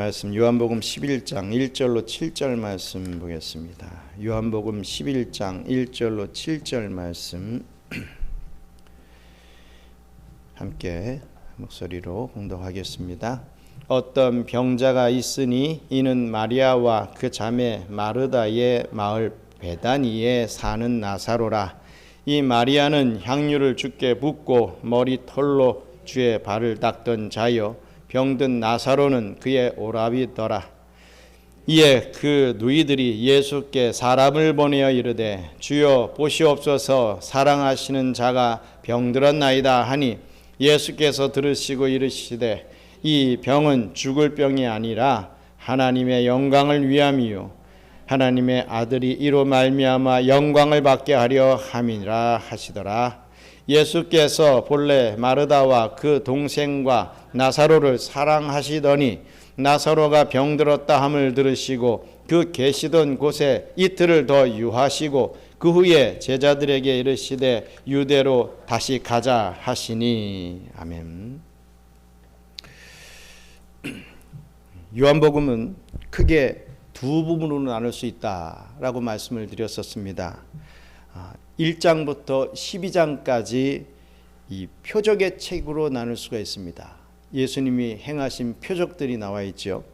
말씀 요한복음 11장 1절로 7절 말씀 보겠습니다. 요한복음 11장 1절로 7절 말씀 함께 목소리로 공독하겠습니다. 어떤 병자가 있으니 이는 마리아와 그 자매 마르다의 마을 베다니에 사는 나사로라. 이 마리아는 향유를 주께 붓고 머리털로 주의 발을 닦던 자요, 병든 나사로는 그의 오라비더라. 이에 그 누이들이 예수께 사람을 보내어 이르되 주여 보시옵소서, 사랑하시는 자가 병들었나이다 하니 예수께서 들으시고 이르시되 이 병은 죽을 병이 아니라 하나님의 영광을 위함이요 하나님의 아들이 이로 말미암아 영광을 받게 하려 함이라 하시더라. 예수께서 본래 마르다와 그 동생과 나사로를 사랑하시더니 나사로가 병들었다 함을 들으시고 그 계시던 곳에 이틀을 더 유하시고 그 후에 제자들에게 이르시되 유대로 다시 가자 하시니. 아멘. 요한복음은 크게 두 부분으로 나눌 수 있다라고 말씀을 드렸었습니다. 1장부터 12장까지 이 표적의 책으로 나눌 수가 있습니다. 예수님이 행하신 표적들이 나와 있죠.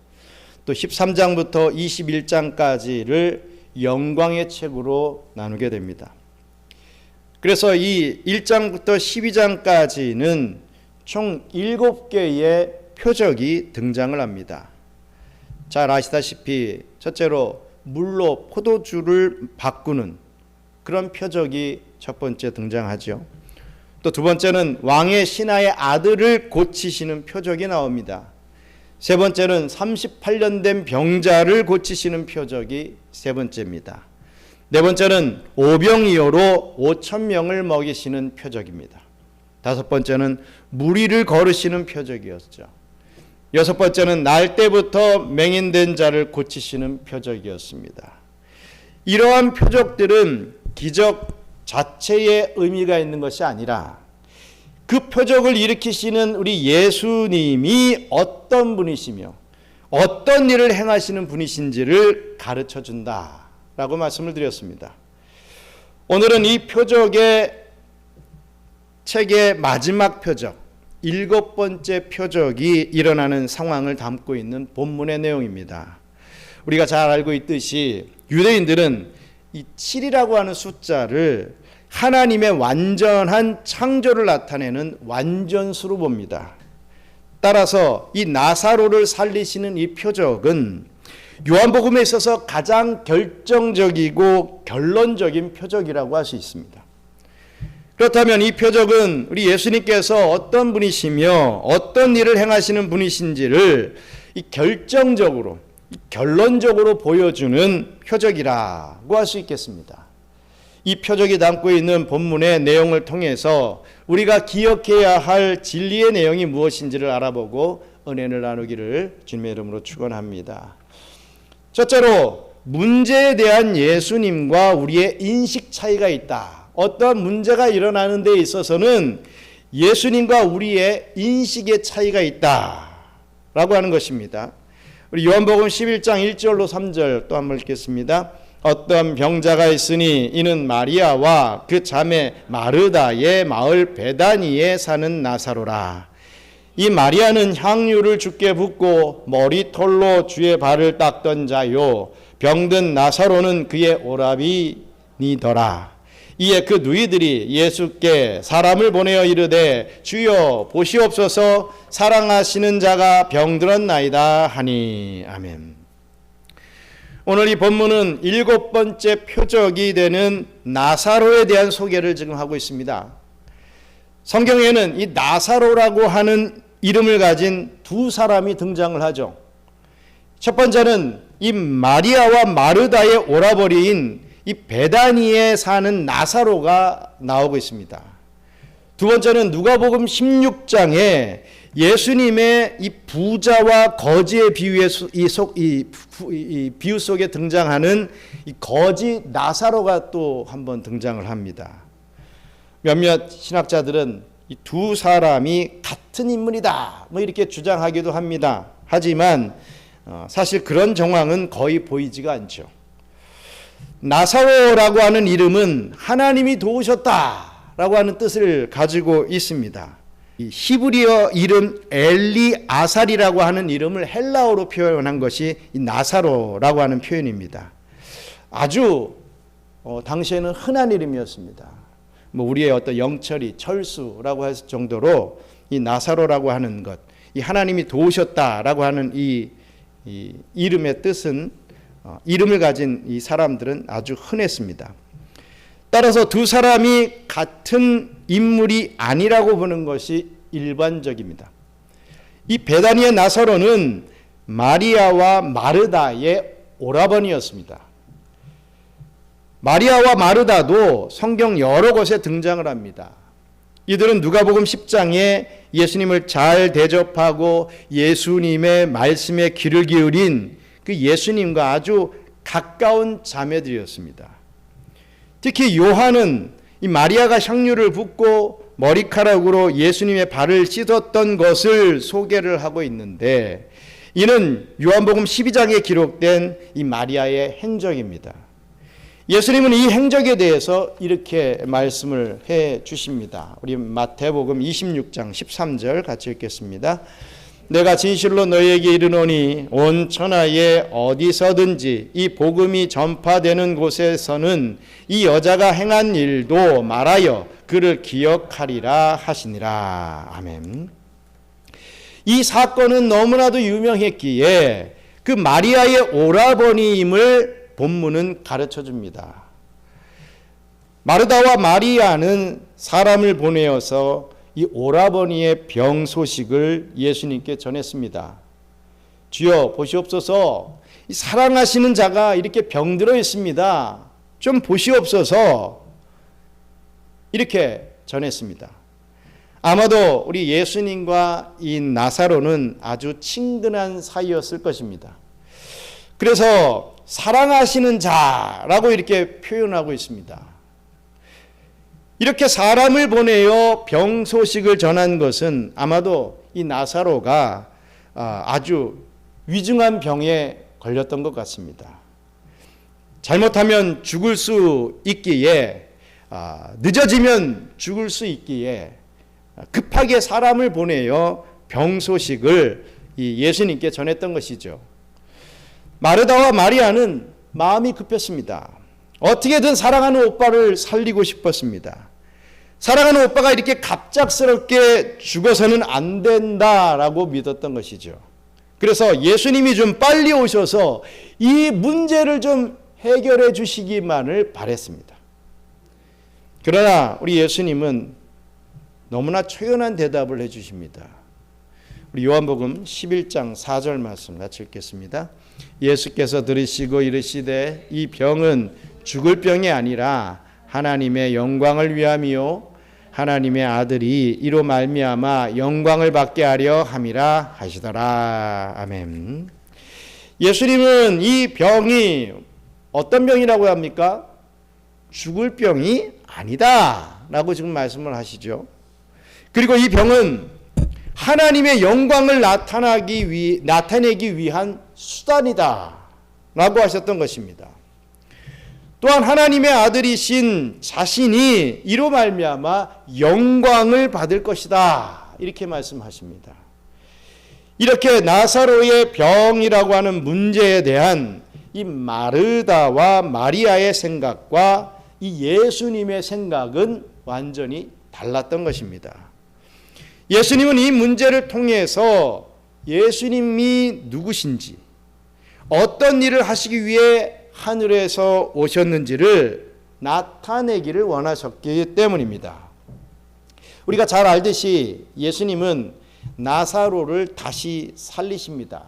또 13장부터 21장까지를 영광의 책으로 나누게 됩니다. 그래서 이 1장부터 12장까지는 총 7개의 표적이 등장을 합니다. 잘 아시다시피 첫째로 물로 포도주를 바꾸는 그런 표적이 첫 번째 등장하죠. 또 두 번째는 왕의 신하의 아들을 고치시는 표적이 나옵니다. 세 번째는 38년 된 병자를 고치시는 표적이 세 번째입니다. 네 번째는 오병이어로 5,000명을 먹이시는 표적입니다. 다섯 번째는 무리를 거르시는 표적이었죠. 여섯 번째는 날 때부터 맹인된 자를 고치시는 표적이었습니다. 이러한 표적들은 기적 자체의 의미가 있는 것이 아니라 그 표적을 일으키시는 우리 예수님이 어떤 분이시며 어떤 일을 행하시는 분이신지를 가르쳐 준다라고 말씀을 드렸습니다. 오늘은 이 표적의 책의 마지막 표적, 7번째 표적이 일어나는 상황을 담고 있는 본문의 내용입니다. 우리가 잘 알고 있듯이 유대인들은 이 7이라고 하는 숫자를 하나님의 완전한 창조를 나타내는 완전수로 봅니다. 따라서 이 나사로를 살리시는 이 표적은 요한복음에 있어서 가장 결정적이고 결론적인 표적이라고 할 수 있습니다. 그렇다면 이 표적은 우리 예수님께서 어떤 분이시며 어떤 일을 행하시는 분이신지를 이 결정적으로 결론적으로 보여주는 표적이라고 할 수 있겠습니다. 이 표적이 담고 있는 본문의 내용을 통해서 우리가 기억해야 할 진리의 내용이 무엇인지를 알아보고 은혜를 나누기를 주님의 이름으로 축원합니다. 첫째로 문제에 대한 예수님과 우리의 인식 차이가 있다. 어떠한 문제가 일어나는 데 있어서는 예수님과 우리의 인식의 차이가 있다라고 하는 것입니다. 우리 요한복음 11장 1절로 3절 또 한번 읽겠습니다. 어떤 병자가 있으니 이는 마리아와 그 자매 마르다의 마을 베다니에 사는 나사로라. 이 마리아는 향유를 주께 붓고 머리털로 주의 발을 닦던 자요, 병든 나사로는 그의 오라비니더라. 이에 그 누이들이 예수께 사람을 보내어 이르되 주여 보시옵소서, 사랑하시는 자가 병들었나이다 하니. 아멘. 오늘 이 본문은 7번째 표적이 되는 나사로에 대한 소개를 지금 하고 있습니다. 성경에는 이 나사로라고 하는 이름을 가진 두 사람이 등장을 하죠. 첫 번째는 이 마리아와 마르다의 오라버니인 이 베다니에 사는 나사로가 나오고 있습니다. 두 번째는 누가복음 16장에 예수님의 이 부자와 거지의 비유 속에 등장하는 이 거지 나사로가 또 한번 등장을 합니다. 몇몇 신학자들은 이 두 사람이 같은 인물이다 뭐 이렇게 주장하기도 합니다. 하지만 사실 그런 정황은 거의 보이지가 않죠. 나사로라고 하는 이름은 하나님이 도우셨다라고 하는 뜻을 가지고 있습니다. 이 히브리어 이름 엘리아살이라고 하는 이름을 헬라어로 표현한 것이 이 나사로라고 하는 표현입니다. 아주 당시에는 흔한 이름이었습니다. 우리의 어떤 영철이 철수라고 할 정도로 이 나사로라고 하는 것, 이 하나님이 도우셨다라고 하는 이 이름의 뜻은 이름을 가진 이 사람들은 아주 흔했습니다. 따라서 두 사람이 같은 인물이 아니라고 보는 것이 일반적입니다. 이 베다니의 나사로는 마리아와 마르다의 오라버니였습니다. 마리아와 마르다도 성경 여러 곳에 등장을 합니다. 이들은 누가복음 10장에 예수님을 잘 대접하고 예수님의 말씀에 귀를 기울인 그 예수님과 아주 가까운 자매들이었습니다. 특히 요한은 이 마리아가 향유를 붓고 머리카락으로 예수님의 발을 씻었던 것을 소개를 하고 있는데, 이는 요한복음 12장에 기록된 이 마리아의 행적입니다. 예수님은 이 행적에 대해서 이렇게 말씀을 해 주십니다. 우리 마태복음 26장 13절 같이 읽겠습니다. 내가 진실로 너희에게 이르노니 온 천하에 어디서든지 이 복음이 전파되는 곳에서는 이 여자가 행한 일도 말하여 그를 기억하리라 하시니라. 아멘. 이 사건은 너무나도 유명했기에 그 마리아의 오라버니임을 본문은 가르쳐 줍니다. 마르다와 마리아는 사람을 보내어서 이 오라버니의 병 소식을 예수님께 전했습니다. 주여 보시옵소서, 이 사랑하시는 자가 이렇게 병들어 있습니다. 좀 보시옵소서, 이렇게 전했습니다. 아마도 우리 예수님과 이 나사로는 아주 친근한 사이였을 것입니다. 그래서 사랑하시는 자라고 이렇게 표현하고 있습니다. 이렇게 사람을 보내어 병 소식을 전한 것은 아마도 이 나사로가 아주 위중한 병에 걸렸던 것 같습니다. 잘못하면 죽을 수 있기에, 늦어지면 죽을 수 있기에 급하게 사람을 보내어 병 소식을 예수님께 전했던 것이죠. 마르다와 마리아는 마음이 급했습니다. 어떻게든 사랑하는 오빠를 살리고 싶었습니다. 사랑하는 오빠가 이렇게 갑작스럽게 죽어서는 안 된다라고 믿었던 것이죠. 그래서 예수님이 좀 빨리 오셔서 이 문제를 좀 해결해 주시기만을 바랬습니다. 그러나 우리 예수님은 너무나 초연한 대답을 해 주십니다. 우리 요한복음 11장 4절 말씀 같이 읽겠습니다. 예수께서 들으시고 이르시되 이 병은 죽을 병이 아니라 하나님의 영광을 위함이요 하나님의 아들이 이로 말미암아 영광을 받게 하려 함이라 하시더라. 아멘. 예수님은 이 병이 어떤 병이라고 합니까? 죽을 병이 아니다 라고 지금 말씀을 하시죠. 그리고 이 병은 하나님의 영광을 나타내기 위한 수단이다 라고 하셨던 것입니다. 또한 하나님의 아들이신 자신이 이로 말미암아 영광을 받을 것이다 이렇게 말씀하십니다. 이렇게 나사로의 병이라고 하는 문제에 대한 이 마르다와 마리아의 생각과 이 예수님의 생각은 완전히 달랐던 것입니다. 예수님은 이 문제를 통해서 예수님이 누구신지, 어떤 일을 하시기 위해 하늘에서 오셨는지를 나타내기를 원하셨기 때문입니다. 우리가 잘 알듯이 예수님은 나사로를 다시 살리십니다.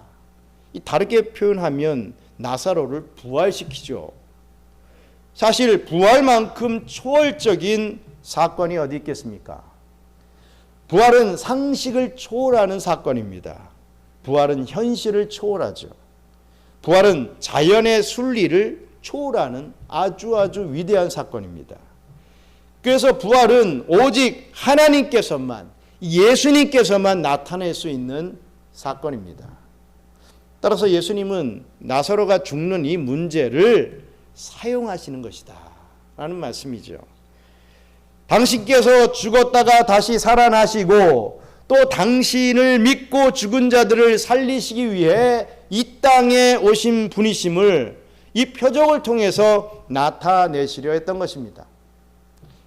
다르게 표현하면 나사로를 부활시키죠. 사실 부활만큼 초월적인 사건이 어디 있겠습니까? 부활은 상식을 초월하는 사건입니다. 부활은 현실을 초월하죠. 부활은 자연의 순리를 초월하는 아주 위대한 사건입니다. 그래서 부활은 오직 하나님께서만, 예수님께서만 나타낼 수 있는 사건입니다. 따라서 예수님은 나사로가 죽는 이 문제를 사용하시는 것이다 라는 말씀이죠. 당신께서 죽었다가 다시 살아나시고 또 당신을 믿고 죽은 자들을 살리시기 위해 이 땅에 오신 분이심을 이 표적을 통해서 나타내시려 했던 것입니다.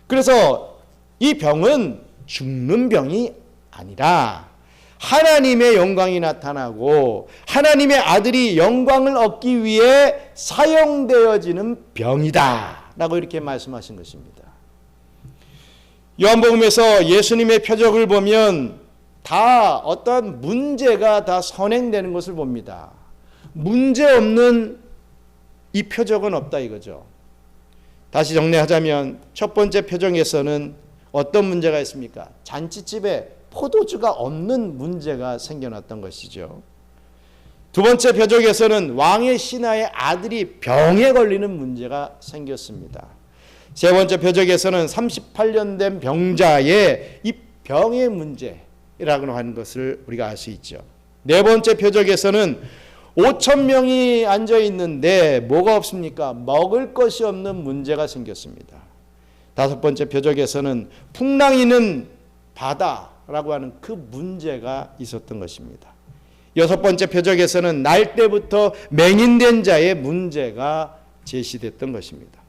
그래서 이 병은 죽는 병이 아니라 하나님의 영광이 나타나고 하나님의 아들이 영광을 얻기 위해 사용되어지는 병이다 라고 이렇게 말씀하신 것입니다. 요한복음에서 예수님의 표적을 보면 다 어떤 문제가 다 선행되는 것을 봅니다. 문제 없는 이 표적은 없다 이거죠. 다시 정리하자면 첫 번째 표적에서는 어떤 문제가 있습니까? 잔치집에 포도주가 없는 문제가 생겨났던 것이죠. 두 번째 표적에서는 왕의 신하의 아들이 병에 걸리는 문제가 생겼습니다. 세 번째 표적에서는 38년 된 병자의 이 병의 문제라고 하는 것을 우리가 알 수 있죠. 네 번째 표적에서는 5,000명이 앉아 있는데 뭐가 없습니까? 먹을 것이 없는 문제가 생겼습니다. 다섯 번째 표적에서는 풍랑이는 바다라고 하는 그 문제가 있었던 것입니다. 여섯 번째 표적에서는 날 때부터 맹인된 자의 문제가 제시됐던 것입니다.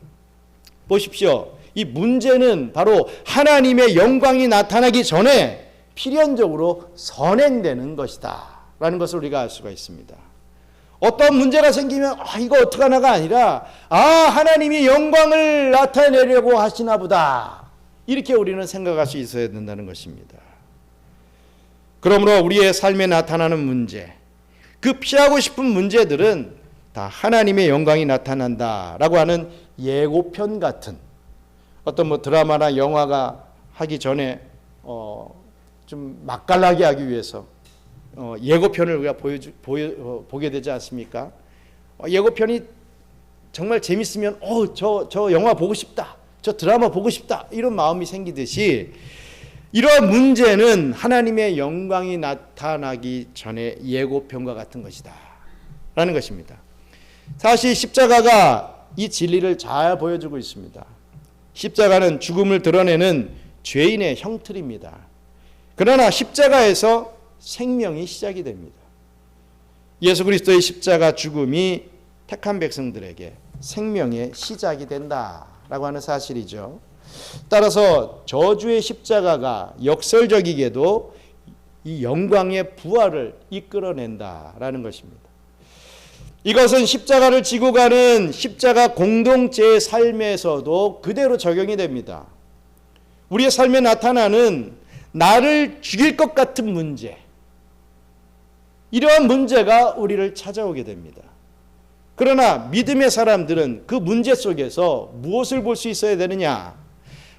보십시오. 이 문제는 바로 하나님의 영광이 나타나기 전에 필연적으로 선행되는 것이다 라는 것을 우리가 알 수가 있습니다. 어떤 문제가 생기면 이거 어떡하나가 아니라 하나님이 영광을 나타내려고 하시나 보다 이렇게 우리는 생각할 수 있어야 된다는 것입니다. 그러므로 우리의 삶에 나타나는 문제, 그 피하고 싶은 문제들은 다 하나님의 영광이 나타난다라고 하는 예고편 같은 어떤 드라마나 영화가 하기 전에 좀 맛깔나게 하기 위해서 예고편을 우리가 보게 되지 않습니까? 예고편이 정말 재밌으면 저 영화 보고 싶다, 저 드라마 보고 싶다 이런 마음이 생기듯이 이러한 문제는 하나님의 영광이 나타나기 전에 예고편과 같은 것이다 라는 것입니다. 사실 십자가가 이 진리를 잘 보여주고 있습니다. 십자가는 죽음을 드러내는 죄인의 형틀입니다. 그러나 십자가에서 생명이 시작이 됩니다. 예수 그리스도의 십자가 죽음이 택한 백성들에게 생명의 시작이 된다라고 하는 사실이죠. 따라서 저주의 십자가가 역설적이게도 이 영광의 부활을 이끌어낸다라는 것입니다. 이것은 십자가를 지고 가는 십자가 공동체의 삶에서도 그대로 적용이 됩니다. 우리의 삶에 나타나는 나를 죽일 것 같은 문제, 이러한 문제가 우리를 찾아오게 됩니다. 그러나 믿음의 사람들은 그 문제 속에서 무엇을 볼 수 있어야 되느냐?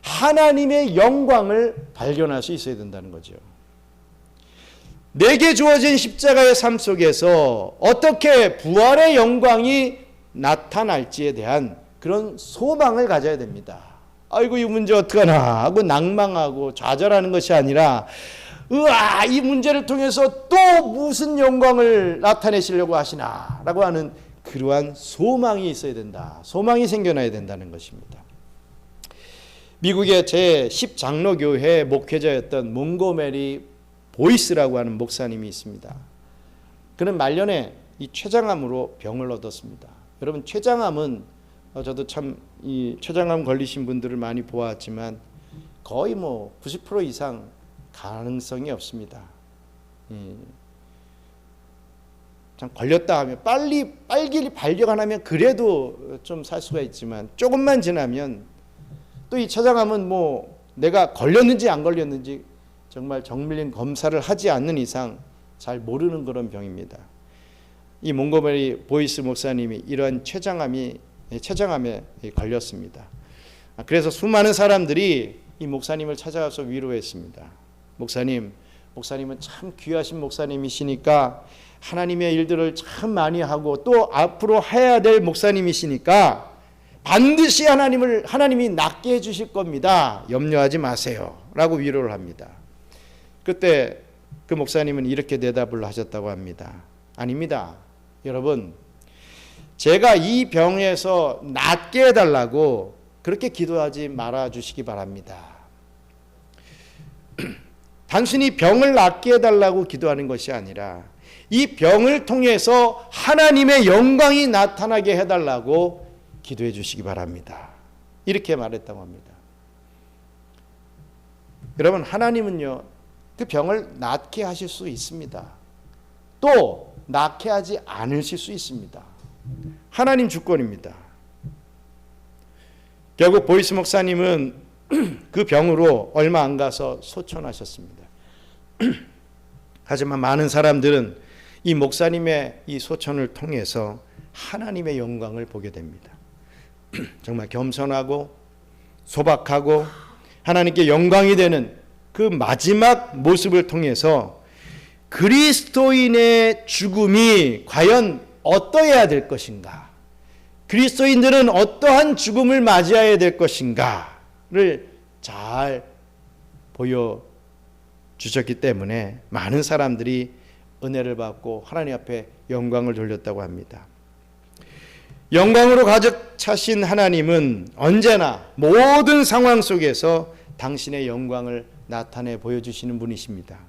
하나님의 영광을 발견할 수 있어야 된다는 거죠. 내게 주어진 십자가의 삶 속에서 어떻게 부활의 영광이 나타날지에 대한 그런 소망을 가져야 됩니다. 아이고 이 문제 어떡하나 하고 낭망하고 좌절하는 것이 아니라 이 문제를 통해서 또 무슨 영광을 나타내시려고 하시나 라고 하는 그러한 소망이 있어야 된다. 소망이 생겨나야 된다는 것입니다. 미국의 제10장로교회 목회자였던 몽고메리 보이스라고 하는 목사님이 있습니다. 그는 말년에 이 췌장암으로 병을 얻었습니다. 여러분 췌장암은 저도 참 이 췌장암 걸리신 분들을 많이 보았지만 거의 90% 이상 가능성이 없습니다. 참 걸렸다 하면 빨리 발견 안 하면 그래도 좀 살 수가 있지만 조금만 지나면 또 이 췌장암은 내가 걸렸는지 안 걸렸는지 정말 정밀인 검사를 하지 않는 이상 잘 모르는 그런 병입니다. 이 몽고메리 보이스 목사님이 이러한 췌장암에 걸렸습니다. 그래서 수많은 사람들이 이 목사님을 찾아가서 위로했습니다. 목사님은 참 귀하신 목사님이시니까 하나님의 일들을 참 많이 하고 또 앞으로 해야 될 목사님이시니까 반드시 하나님이 낫게 해주실 겁니다. 염려하지 마세요 라고 위로를 합니다. 그때 그 목사님은 이렇게 대답을 하셨다고 합니다. 아닙니다. 여러분, 제가 이 병에서 낫게 해달라고 그렇게 기도하지 말아 주시기 바랍니다. 단순히 병을 낫게 해달라고 기도하는 것이 아니라 이 병을 통해서 하나님의 영광이 나타나게 해달라고 기도해 주시기 바랍니다. 이렇게 말했다고 합니다. 여러분, 하나님은요, 그 병을 낫게 하실 수 있습니다. 또 낫게 하지 않으실 수 있습니다. 하나님 주권입니다. 결국 보이스 목사님은 그 병으로 얼마 안 가서 소천하셨습니다. 하지만 많은 사람들은 이 목사님의 이 소천을 통해서 하나님의 영광을 보게 됩니다. 정말 겸손하고 소박하고 하나님께 영광이 되는 그 마지막 모습을 통해서 그리스도인의 죽음이 과연 어떠해야 될 것인가, 그리스도인들은 어떠한 죽음을 맞이해야 될 것인가를 잘 보여주셨기 때문에 많은 사람들이 은혜를 받고 하나님 앞에 영광을 돌렸다고 합니다. 영광으로 가득 차신 하나님은 언제나 모든 상황 속에서 당신의 영광을 나타내 보여주시는 분이십니다.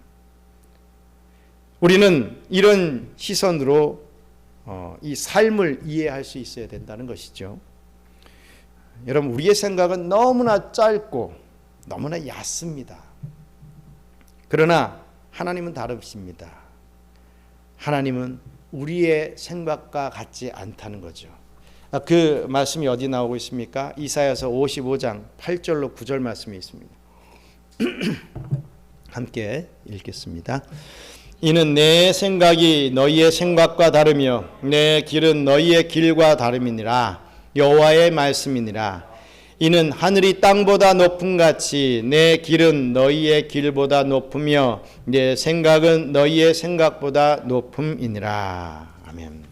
우리는 이런 시선으로 이 삶을 이해할 수 있어야 된다는 것이죠. 여러분, 우리의 생각은 너무나 짧고 너무나 얕습니다. 그러나 하나님은 다르십니다. 하나님은 우리의 생각과 같지 않다는 거죠. 그 말씀이 어디 나오고 있습니까? 이사야서 55장 8절로 9절 말씀이 있습니다. 함께 읽겠습니다. 이는 내 생각이 너희의 생각과 다르며 내 길은 너희의 길과 다름이니라. 여호와의 말씀이니라. 이는 하늘이 땅보다 높음같이 내 길은 너희의 길보다 높으며 내 생각은 너희의 생각보다 높음이니라. 아멘.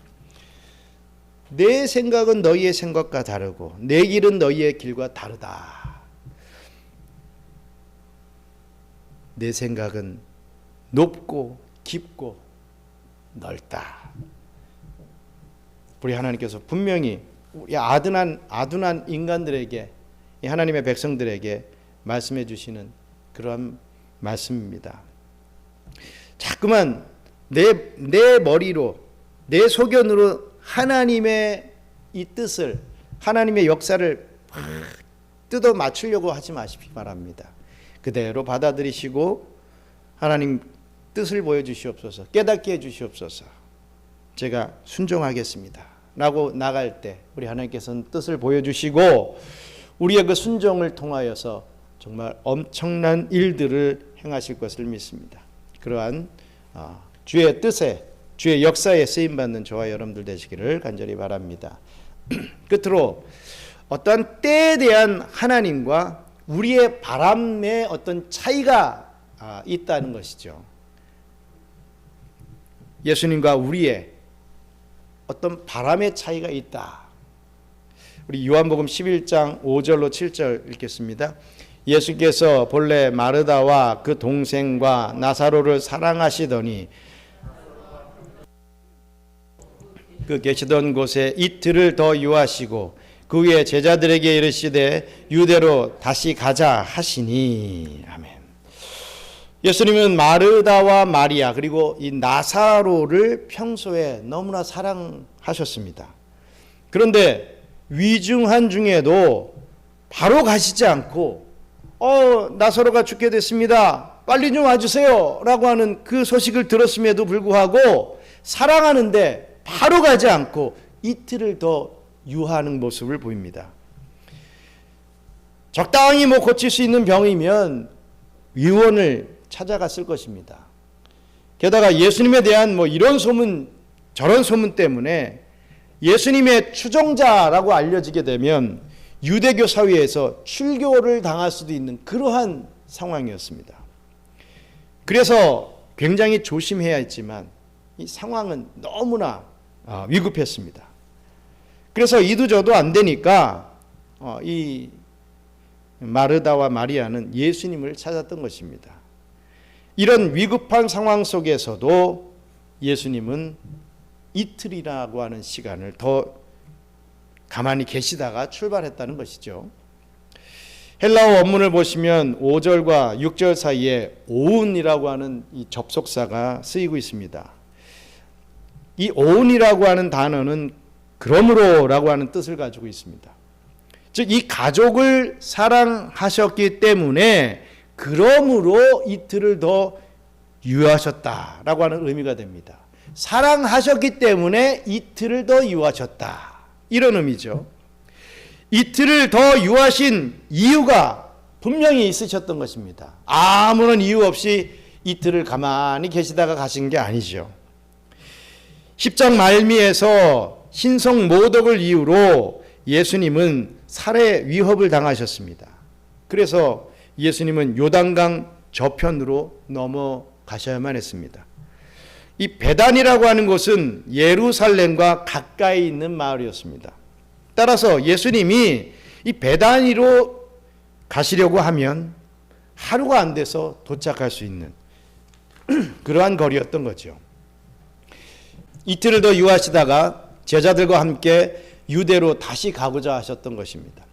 내 생각은 너희의 생각과 다르고 내 길은 너희의 길과 다르다. 내 생각은 높고 깊고 넓다. 우리 하나님께서 분명히 아둔한 인간들에게, 하나님의 백성들에게 말씀해 주시는 그런 말씀입니다. 자꾸만 내 머리로, 내 소견으로 하나님의 이 뜻을, 하나님의 역사를 뜯어 맞추려고 하지 마시기 바랍니다. 그대로 받아들이시고 하나님 뜻을 보여주시옵소서, 깨닫게 해주시옵소서, 제가 순종하겠습니다 라고 나갈 때 우리 하나님께서는 뜻을 보여주시고 우리의 그 순종을 통하여서 정말 엄청난 일들을 행하실 것을 믿습니다. 그러한 주의 뜻에, 주의 역사에 쓰임받는 저와 여러분들 되시기를 간절히 바랍니다. 끝으로 어떠한 때에 대한 하나님과 우리의 바람의 어떤 차이가 있다는 것이죠. 예수님과 우리의 어떤 바람의 차이가 있다. 우리 요한복음 11장 5절로 7절 읽겠습니다. 예수께서 본래 마르다와 그 동생과 나사로를 사랑하시더니 그 계시던 곳에 이틀을 더 유하시고 그 후에 제자들에게 이르시되 유대로 다시 가자 하시니. 아멘. 예수님은 마르다와 마리아 그리고 이 나사로를 평소에 너무나 사랑하셨습니다. 그런데 위중한 중에도 바로 가시지 않고 나사로가 죽게 됐습니다, 빨리 좀 와주세요 라고 하는 그 소식을 들었음에도 불구하고 사랑하는데 바로 가지 않고 이틀을 더 유하는 모습을 보입니다. 적당히 고칠 수 있는 병이면 의원을 찾아갔을 것입니다. 게다가 예수님에 대한 이런 소문 저런 소문 때문에 예수님의 추종자라고 알려지게 되면 유대교 사회에서 출교를 당할 수도 있는 그러한 상황이었습니다. 그래서 굉장히 조심해야 했지만 이 상황은 너무나 위급했습니다. 그래서 이도저도 안 되니까 이 마르다와 마리아는 예수님을 찾았던 것입니다. 이런 위급한 상황 속에서도 예수님은 이틀이라고 하는 시간을 더 가만히 계시다가 출발했다는 것이죠. 헬라어 원문을 보시면 5절과 6절 사이에 오은이라고 하는 이 접속사가 쓰이고 있습니다. 이 오은이라고 하는 단어는 그러므로라고 하는 뜻을 가지고 있습니다. 즉 이 가족을 사랑하셨기 때문에 그러므로 이틀을 더 유하셨다라고 하는 의미가 됩니다. 사랑하셨기 때문에 이틀을 더 유하셨다, 이런 의미죠. 이틀을 더 유하신 이유가 분명히 있으셨던 것입니다. 아무런 이유 없이 이틀을 가만히 계시다가 가신 게 아니죠. 10장 말미에서 신성 모독을 이유로 예수님은 살해 위협을 당하셨습니다. 그래서 예수님은 요단강 저편으로 넘어가셔야만 했습니다. 이 베단이라고 하는 곳은 예루살렘과 가까이 있는 마을이었습니다. 따라서 예수님이 이 베다니로 가시려고 하면 하루가 안 돼서 도착할 수 있는 그러한 거리였던 거죠. 이틀을 더 유하시다가 제자들과 함께 유대로 다시 가고자 하셨던 것입니다.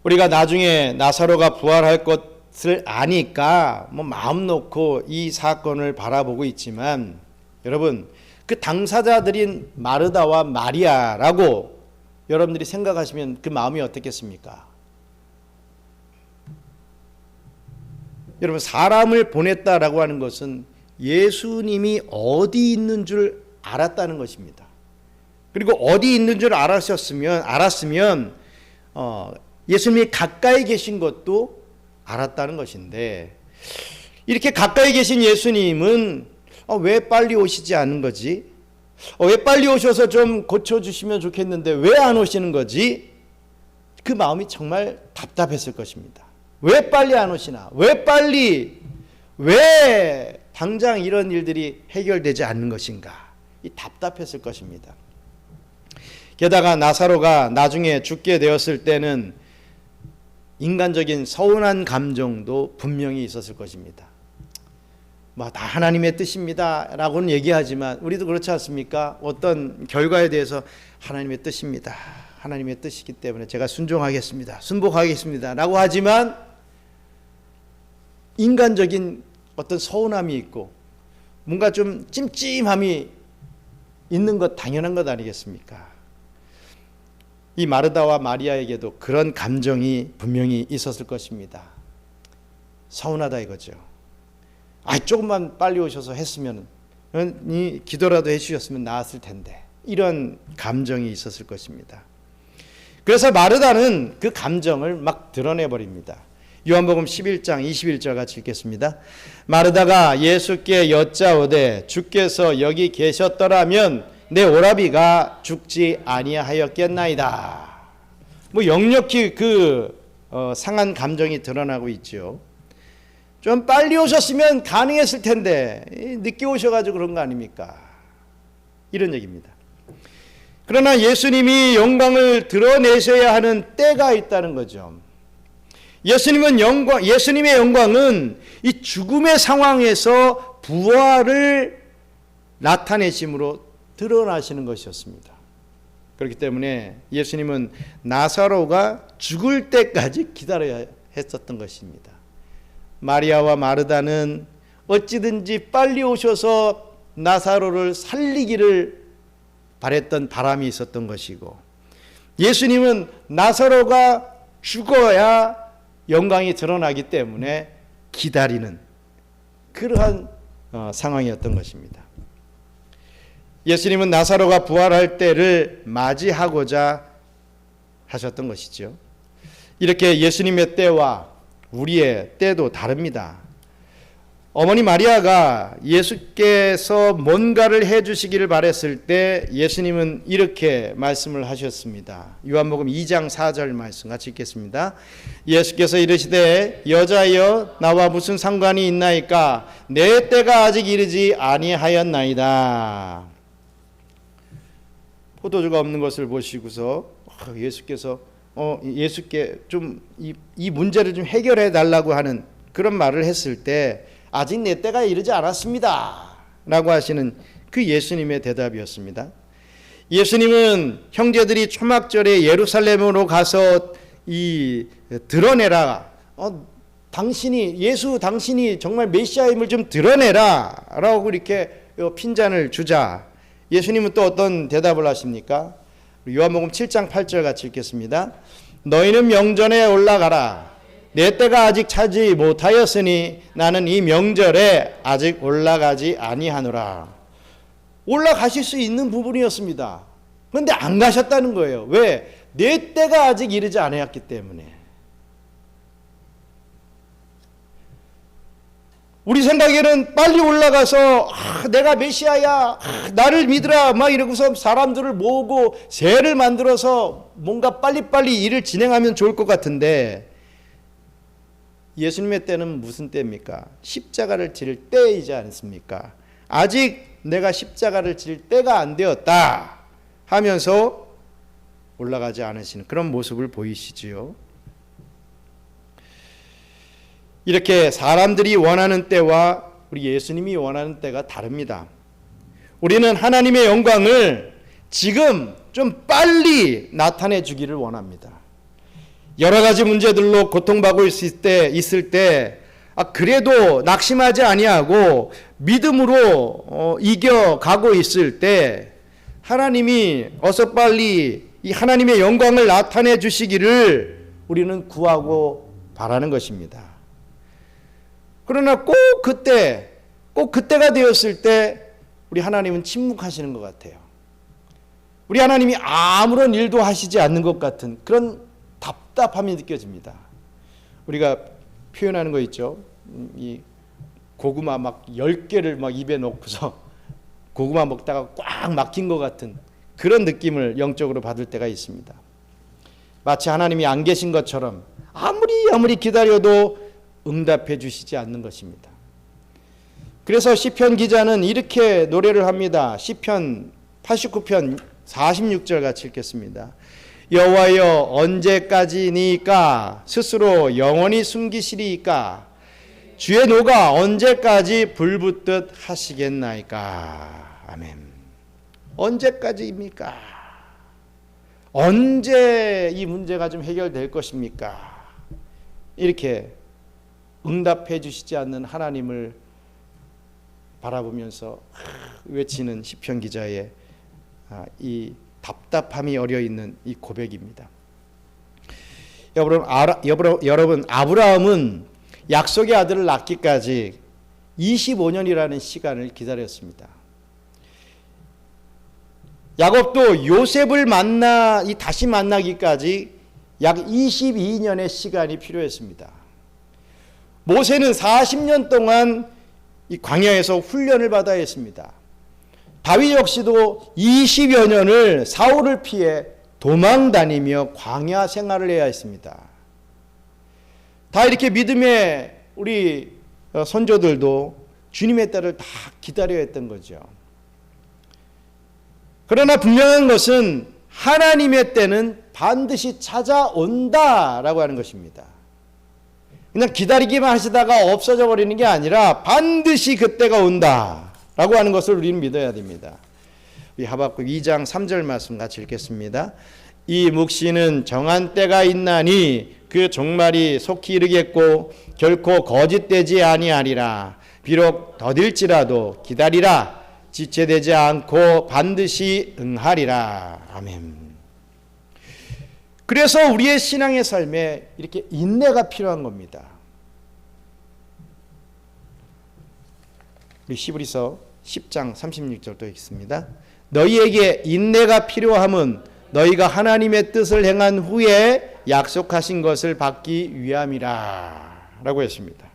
우리가 나중에 나사로가 부활할 것을 아니까 마음 놓고 이 사건을 바라보고 있지만, 여러분, 그 당사자들인 마르다와 마리아라고 여러분들이 생각하시면 그 마음이 어떻겠습니까? 여러분, 사람을 보냈다라고 하는 것은 예수님이 어디 있는 줄 알았다는 것입니다. 그리고 어디 있는 줄 알았으면 예수님이 가까이 계신 것도 알았다는 것인데, 이렇게 가까이 계신 예수님은 왜 빨리 오시지 않는 거지? 왜 빨리 오셔서 좀 고쳐주시면 좋겠는데 왜 안 오시는 거지? 그 마음이 정말 답답했을 것입니다. 왜 빨리 안 오시나? 왜 당장 이런 일들이 해결되지 않는 것인가? 이 답답했을 것입니다. 게다가 나사로가 나중에 죽게 되었을 때는 인간적인 서운한 감정도 분명히 있었을 것입니다. 다 하나님의 뜻입니다 라고는 얘기하지만 우리도 그렇지 않습니까? 어떤 결과에 대해서 하나님의 뜻입니다, 하나님의 뜻이기 때문에 제가 순종하겠습니다, 순복하겠습니다 라고 하지만 인간적인 어떤 서운함이 있고 뭔가 좀 찜찜함이 있는 것 당연한 것 아니겠습니까? 이 마르다와 마리아에게도 그런 감정이 분명히 있었을 것입니다. 서운하다 이거죠. 조금만 빨리 오셔서 했으면, 기도라도 해주셨으면 나았을 텐데, 이런 감정이 있었을 것입니다. 그래서 마르다는 그 감정을 막 드러내버립니다. 요한복음 11장 21절 같이 읽겠습니다. 마르다가 예수께 여짜오되 주께서 여기 계셨더라면 내 오라비가 죽지 아니하였겠나이다. 역력히 그 상한 감정이 드러나고 있죠. 좀 빨리 오셨으면 가능했을 텐데 늦게 오셔가지고 그런 거 아닙니까? 이런 얘기입니다. 그러나 예수님이 영광을 드러내셔야 하는 때가 있다는 거죠. 예수님의 영광은 이 죽음의 상황에서 부활을 나타내심으로 드러나시는 것이었습니다. 그렇기 때문에 예수님은 나사로가 죽을 때까지 기다려야 했었던 것입니다. 마리아와 마르다는 어찌든지 빨리 오셔서 나사로를 살리기를 바랬던 바람이 있었던 것이고, 예수님은 나사로가 죽어야 영광이 드러나기 때문에 기다리는 그러한 상황이었던 것입니다. 예수님은 나사로가 부활할 때를 맞이하고자 하셨던 것이죠. 이렇게 예수님의 때와 우리의 때도 다릅니다. 어머니 마리아가 예수께서 뭔가를 해주시기를 바랬을 때 예수님은 이렇게 말씀을 하셨습니다. 요한복음 2장 4절 말씀 같이 읽겠습니다. 예수께서 이르시되 여자여 나와 무슨 상관이 있나이까 내 때가 아직 이르지 아니하였나이다. 포도주가 없는 것을 보시고서 예수께 좀 이 문제를 좀 해결해 달라고 하는 그런 말을 했을 때 아직 내 때가 이르지 않았습니다 라고 하시는 그 예수님의 대답이었습니다. 예수님은 형제들이 초막절에 예루살렘으로 가서 드러내라. 당신이 정말 메시아임을 좀 드러내라. 라고 이렇게 핀잔을 주자. 예수님은 또 어떤 대답을 하십니까? 요한복음 7장 8절 같이 읽겠습니다. 너희는 명절에 올라가라. 내 때가 아직 차지 못하였으니 나는 이 명절에 아직 올라가지 아니하노라. 올라가실 수 있는 부분이었습니다. 그런데 안 가셨다는 거예요. 왜? 내 때가 아직 이르지 않았기 때문에. 우리 생각에는 빨리 올라가서 내가 메시아야, 나를 믿으라 막 이러고서 사람들을 모으고 세를 만들어서 뭔가 빨리빨리 일을 진행하면 좋을 것 같은데, 예수님의 때는 무슨 때입니까? 십자가를 질 때이지 않습니까? 아직 내가 십자가를 질 때가 안 되었다 하면서 올라가지 않으시는 그런 모습을 보이시지요. 이렇게 사람들이 원하는 때와 우리 예수님이 원하는 때가 다릅니다. 우리는 하나님의 영광을 지금 좀 빨리 나타내 주기를 원합니다. 여러 가지 문제들로 고통받고 있을 때 그래도 낙심하지 아니하고 믿음으로 이겨가고 있을 때 하나님이 어서 빨리 이 하나님의 영광을 나타내 주시기를 우리는 구하고 바라는 것입니다. 그러나 꼭 그때가 되었을 때 우리 하나님은 침묵하시는 것 같아요. 우리 하나님이 아무런 일도 하시지 않는 것 같은 그런 답답함이 느껴집니다. 우리가 표현하는 거 있죠. 이 고구마 막 10개를 막 입에 넣고서 고구마 먹다가 꽉 막힌 것 같은 그런 느낌을 영적으로 받을 때가 있습니다. 마치 하나님이 안 계신 것처럼 아무리 기다려도 응답해 주시지 않는 것입니다. 그래서 시편 기자는 이렇게 노래를 합니다. 시편 89편 46절 같이 읽겠습니다. 여호와여 언제까지니까 스스로 영원히 숨기시리이까 주의 노가 언제까지 불붙듯 하시겠나이까. 아멘. 언제까지입니까? 언제 이 문제가 좀 해결될 것입니까? 이렇게 응답해 주시지 않는 하나님을 바라보면서 외치는 시편 기자의 이 답답함이 어려있는 이 고백입니다. 여러분 아브라함은 약속의 아들을 낳기까지 25년이라는 시간을 기다렸습니다. 야곱도 요셉을 다시 만나기까지 약 22년의 시간이 필요했습니다. 모세는 40년 동안 이 광야에서 훈련을 받아야 했습니다. 다윗 역시도 20여 년을 사울을 피해 도망 다니며 광야 생활을 해야 했습니다. 다 이렇게 믿음의 우리 선조들도 주님의 때를 다 기다려야 했던 거죠. 그러나 분명한 것은 하나님의 때는 반드시 찾아온다라고 하는 것입니다. 그냥 기다리기만 하시다가 없어져 버리는 게 아니라 반드시 그때가 온다라고 하는 것을 우리는 믿어야 됩니다. 우리 하박국 2장 3절 말씀 같이 읽겠습니다. 이 묵시는 정한 때가 있나니 그 종말이 속히 이르겠고 결코 거짓되지 아니하리라. 비록 더딜지라도 기다리라. 지체되지 않고 반드시 응하리라. 아멘. 그래서 우리의 신앙의 삶에 이렇게 인내가 필요한 겁니다. 우리 히브리서 10장 36절도 읽습니다. 너희에게 인내가 필요함은 너희가 하나님의 뜻을 행한 후에 약속하신 것을 받기 위함이라 라고 했습니다.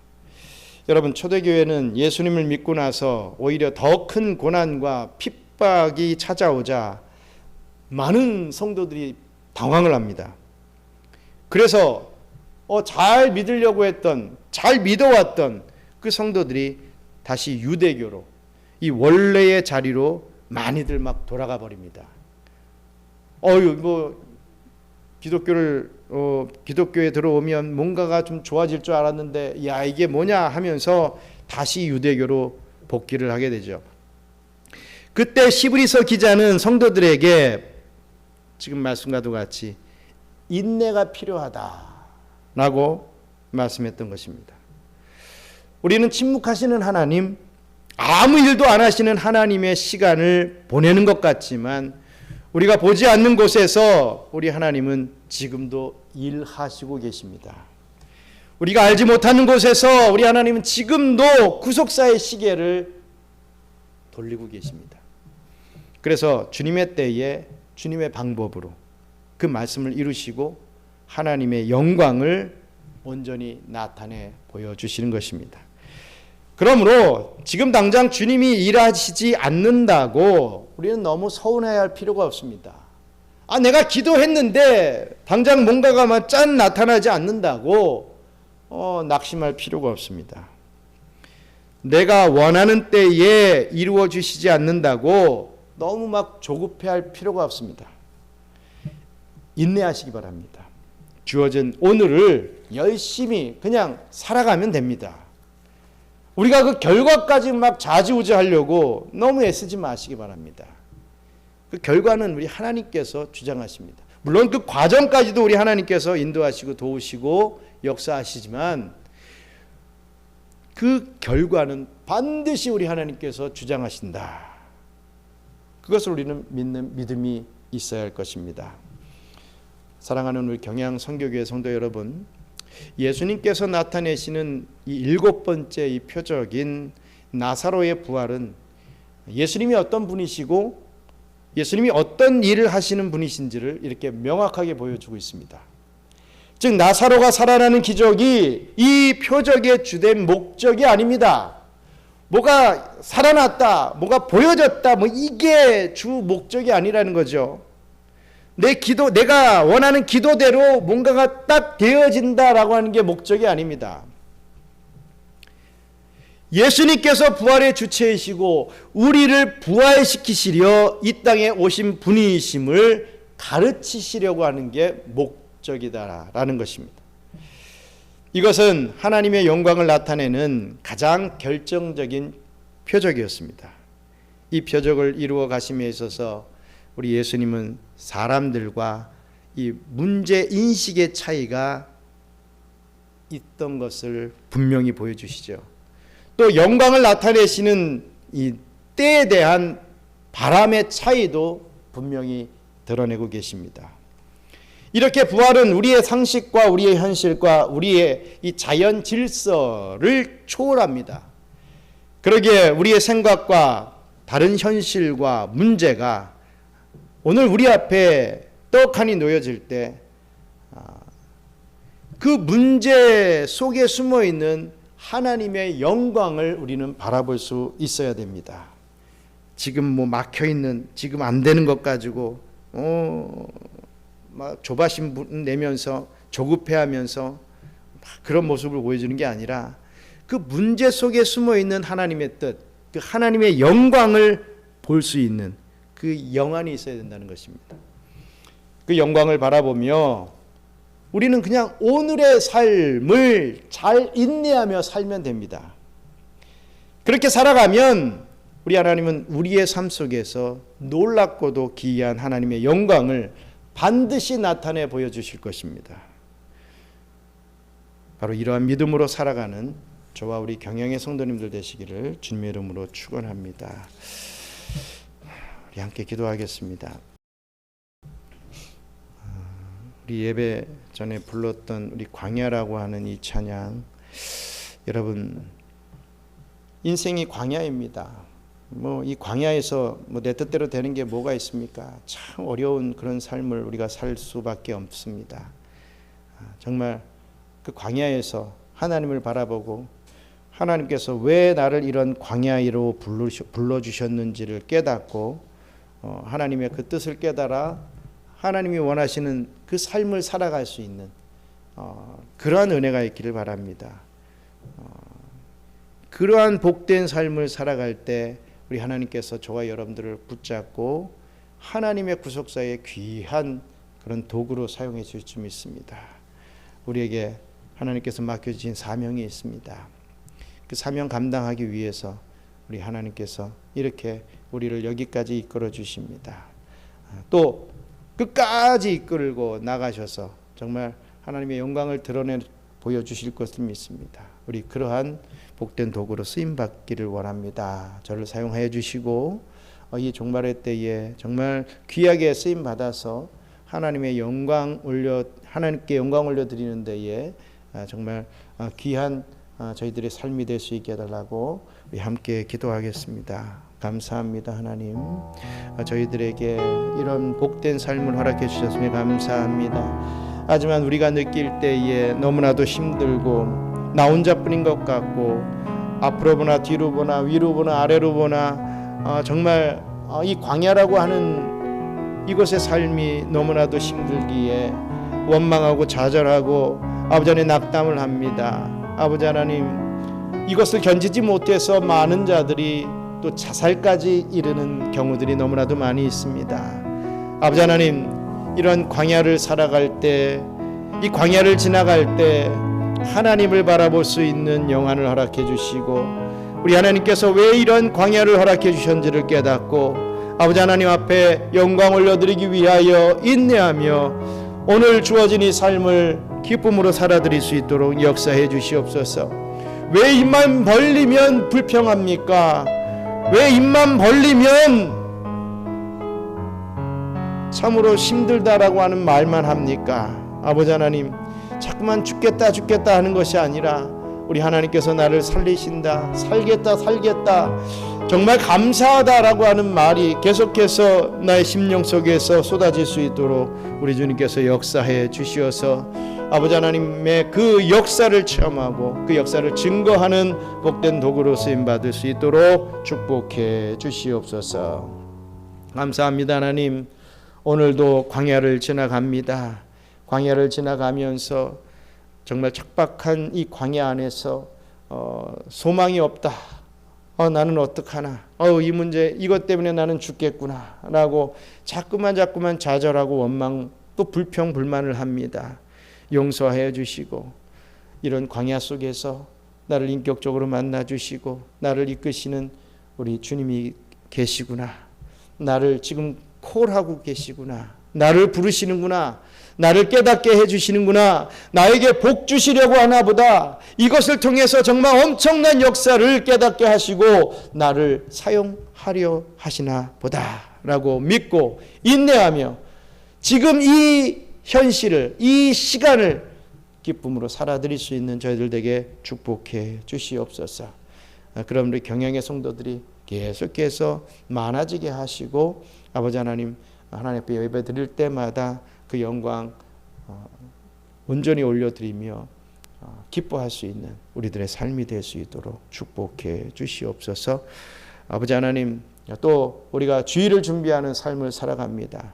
여러분 초대교회는 예수님을 믿고 나서 오히려 더 큰 고난과 핍박이 찾아오자 많은 성도들이 당황을 합니다. 그래서 잘 믿으려고 했던, 잘 믿어왔던 그 성도들이 다시 유대교로 이 원래의 자리로 많이들 막 돌아가 버립니다. 기독교에 들어오면 뭔가가 좀 좋아질 줄 알았는데 야 이게 뭐냐 하면서 다시 유대교로 복귀를 하게 되죠. 그때 히브리서 기자는 성도들에게 지금 말씀과도 같이 인내가 필요하다라고 말씀했던 것입니다. 우리는 침묵하시는 하나님, 아무 일도 안 하시는 하나님의 시간을 보내는 것 같지만 우리가 보지 않는 곳에서 우리 하나님은 지금도 일하시고 계십니다. 우리가 알지 못하는 곳에서 우리 하나님은 지금도 구속사의 시계를 돌리고 계십니다. 그래서 주님의 때에 주님의 방법으로 그 말씀을 이루시고 하나님의 영광을 온전히 나타내 보여주시는 것입니다. 그러므로 지금 당장 주님이 일하시지 않는다고 우리는 너무 서운해야 할 필요가 없습니다. 내가 기도했는데 당장 뭔가가 막 짠 나타나지 않는다고 낙심할 필요가 없습니다. 내가 원하는 때에 이루어 주시지 않는다고 너무 막 조급해할 필요가 없습니다. 인내하시기 바랍니다. 주어진 오늘을 열심히 그냥 살아가면 됩니다. 우리가 그 결과까지 막 좌지우지하려고 너무 애쓰지 마시기 바랍니다. 그 결과는 우리 하나님께서 주장하십니다. 물론 그 과정까지도 우리 하나님께서 인도하시고 도우시고 역사하시지만 그 결과는 반드시 우리 하나님께서 주장하신다. 그것을 우리는 믿는 믿음이 있어야 할 것입니다. 사랑하는 우리 경양 선교교회 성도 여러분, 예수님께서 나타내시는 이 7번째 이 표적인 나사로의 부활은 예수님이 어떤 분이시고 예수님이 어떤 일을 하시는 분이신지를 이렇게 명확하게 보여주고 있습니다. 즉 나사로가 살아나는 기적이 이 표적의 주된 목적이 아닙니다. 뭐가 살아났다, 뭐가 보여졌다, 이게 주 목적이 아니라는 거죠. 내가 원하는 기도대로 뭔가가 딱 되어진다라고 하는 게 목적이 아닙니다. 예수님께서 부활의 주체이시고 우리를 부활시키시려 이 땅에 오신 분이심을 가르치시려고 하는 게 목적이다라는 것입니다. 이것은 하나님의 영광을 나타내는 가장 결정적인 표적이었습니다. 이 표적을 이루어 가심에 있어서 우리 예수님은 사람들과 이 문제 인식의 차이가 있던 것을 분명히 보여주시죠. 또 영광을 나타내시는 이 때에 대한 바람의 차이도 분명히 드러내고 계십니다. 이렇게 부활은 우리의 상식과 우리의 현실과 우리의 이 자연 질서를 초월합니다. 그러기에 우리의 생각과 다른 현실과 문제가 오늘 우리 앞에 떡하니 놓여질 때 그 문제 속에 숨어 있는 하나님의 영광을 우리는 바라볼 수 있어야 됩니다. 지금 막혀 있는, 지금 안 되는 것 가지고 막 조바심 내면서 조급해하면서 그런 모습을 보여주는 게 아니라 그 문제 속에 숨어 있는 하나님의 뜻, 그 하나님의 영광을 볼 수 있는 그 영안이 있어야 된다는 것입니다. 그 영광을 바라보며 우리는 그냥 오늘의 삶을 잘 인내하며 살면 됩니다. 그렇게 살아가면 우리 하나님은 우리의 삶 속에서 놀랍고도 기이한 하나님의 영광을 반드시 나타내 보여주실 것입니다. 바로 이러한 믿음으로 살아가는 저와 우리 경영의 성도님들 되시기를 주님의 이름으로 축원합니다. 우리 함께 기도하겠습니다. 우리 예배 전에 불렀던 우리 광야라고 하는 이 찬양, 여러분 인생이 광야입니다. 이 광야에서 내 뜻대로 되는 게 뭐가 있습니까? 참 어려운 그런 삶을 우리가 살 수밖에 없습니다. 정말 그 광야에서 하나님을 바라보고 하나님께서 왜 나를 이런 광야로 불러주셨는지를 깨닫고 하나님의 그 뜻을 깨달아 하나님이 원하시는 그 삶을 살아갈 수 있는 그러한 은혜가 있기를 바랍니다. 그러한 복된 삶을 살아갈 때 우리 하나님께서 저와 여러분들을 붙잡고 하나님의 구속사의 귀한 그런 도구로 사용해 주실 줄 믿습니다. 우리에게 하나님께서 맡겨주신 사명이 있습니다. 그 사명 감당하기 위해서 우리 하나님께서 이렇게 우리를 여기까지 이끌어 주십니다. 또 끝까지 이끌고 나가셔서 정말 하나님의 영광을 드러내 보여주실 것을 믿습니다. 우리 그러한 복된 도구로 쓰임받기를 원합니다. 저를 사용하여 주시고 이 종말의 때에 정말 귀하게 쓰임받아서 하나님께 영광 올려 드리는 데에 정말 귀한 저희들의 삶이 될 수 있게 해달라고 우리 함께 기도하겠습니다. 감사합니다. 하나님, 저희들에게 이런 복된 삶을 허락해 주셨으니 감사합니다. 하지만 우리가 느낄 때에 너무나도 힘들고 나 혼자뿐인 것 같고 앞으로 보나 뒤로 보나 위로 보나 아래로 보나 정말 이 광야라고 하는 이곳의 삶이 너무나도 힘들기에 원망하고 좌절하고 아버지 하나님 낙담을 합니다. 아버지 하나님, 이것을 견디지 못해서 많은 자들이 또 자살까지 이르는 경우들이 너무나도 많이 있습니다. 아버지 하나님, 이런 광야를 살아갈 때, 이 광야를 지나갈 때 하나님을 바라볼 수 있는 영안을 허락해 주시고 우리 하나님께서 왜 이런 광야를 허락해 주셨는지를 깨닫고 아버지 하나님 앞에 영광 올려드리기 위하여 인내하며 오늘 주어진 이 삶을 기쁨으로 살아드릴 수 있도록 역사해 주시옵소서. 왜 입만 벌리면 불평합니까? 왜 입만 벌리면 참으로 힘들다라고 하는 말만 합니까? 아버지 하나님, 자꾸만 죽겠다 하는 것이 아니라 우리 하나님께서 나를 살리신다, 살겠다 정말 감사하다라고 하는 말이 계속해서 나의 심령 속에서 쏟아질 수 있도록 우리 주님께서 역사해 주시어서 아버지 하나님의 그 역사를 체험하고 그 역사를 증거하는 복된 도구로 쓰임받을 수 있도록 축복해 주시옵소서. 감사합니다. 하나님, 오늘도 광야를 지나갑니다. 광야를 지나가면서 정말 척박한 이 광야 안에서 소망이 없다. 나는 어떡하나? 이 문제 이것 때문에 나는 죽겠구나 라고 자꾸만 좌절하고 원망 또 불평 불만을 합니다. 용서하여 주시고 이런 광야 속에서 나를 인격적으로 만나 주시고 나를 이끄시는 우리 주님이 계시구나. 나를 지금 콜하고 계시구나. 나를 부르시는구나. 나를 깨닫게 해주시는구나. 나에게 복 주시려고 하나 보다. 이것을 통해서 정말 엄청난 역사를 깨닫게 하시고 나를 사용하려 하시나 보다 라고 믿고 인내하며 지금 이 현실을, 이 시간을 기쁨으로 살아드릴 수 있는 저희들 되게 축복해 주시옵소서. 그럼 우리 경영의 성도들이 계속해서 많아지게 하시고 아버지 하나님, 하나님 앞에 예배 드릴 때마다 그 영광 온전히 올려드리며 기뻐할 수 있는 우리들의 삶이 될 수 있도록 축복해 주시옵소서. 아버지 하나님, 또 우리가 주일을 준비하는 삶을 살아갑니다.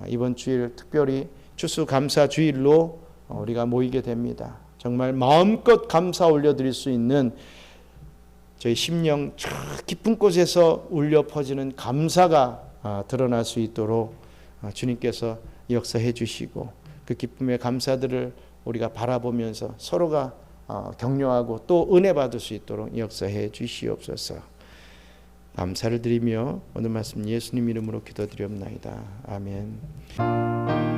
이번 주일 특별히 추수감사 주일로 우리가 모이게 됩니다. 정말 마음껏 감사 올려드릴 수 있는 저희 심령 저 깊은 곳에서 울려 퍼지는 감사가 드러날 수 있도록 주님께서 역사해 주시고 그 기쁨의 감사들을 우리가 바라보면서 서로가 격려하고 또 은혜 받을 수 있도록 역사해 주시옵소서. 감사를 드리며 오늘 말씀 예수님 이름으로 기도드리옵나이다. 아멘.